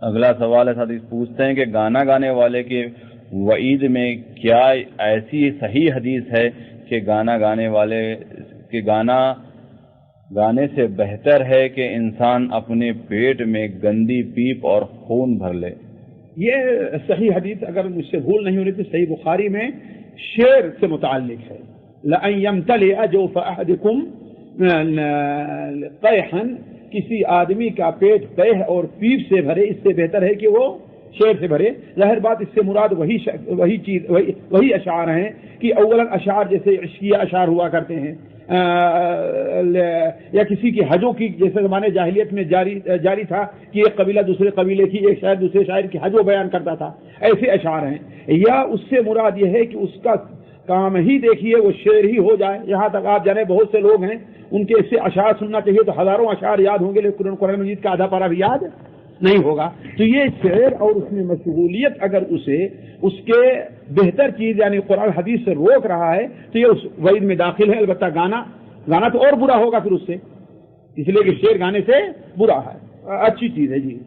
اگلا سوال ہے ساتھی پوچھتے ہیں کہ گانا گانے والے کے وعید میں کیا ایسی صحیح حدیث ہے کہ گانا گانے والے کے گانے سے بہتر ہے کہ انسان اپنے پیٹ میں گندی پیپ اور خون بھر لے؟ یہ صحیح حدیث اگر مجھ سے بھول نہیں ہو رہی تو صحیح بخاری میں شعر سے متعلق ہے، لَأَن يَمْتَلِئَ جَوْفَ أَحَدِكُمْ قَيْحًا، کسی آدمی کا پیٹ قیح اور پیپ سے بھرے، اس سے بہتر ہے کہ وہ شعر سے بھرے۔ ظاہر بات اس سے مراد وہی اشعار ہیں کہ اولاً اشعار جیسے عشقیہ اشعار ہوا کرتے ہیں، یا کسی کی حجوں کی، جیسے زمانے جاہلیت میں جاری تھا کہ ایک قبیلہ دوسرے قبیلے کی، ایک شاعر دوسرے شاعر کی حجوں بیان کرتا تھا، ایسے اشعار ہیں۔ یا اس سے مراد یہ ہے کہ اس کا کام ہی دیکھیے وہ شعر ہی ہو جائے۔ یہاں تک آپ جانے بہت سے لوگ ہیں ان کے اس سے اشعار سننا چاہیے تو ہزاروں اشعار یاد ہوں گے، لیکن قرآن مجید کا آدھا پارہ بھی یاد نہیں ہوگا۔ تو یہ شعر اور اس میں مشغولیت اگر اسے اس کے بہتر چیز یعنی قرآن حدیث سے روک رہا ہے تو یہ اس وعید میں داخل ہے۔ البتہ گانا تو اور برا ہوگا پھر اس سے، اس لیے کہ شعر گانے سے برا ہے، اچھی چیز ہے جی۔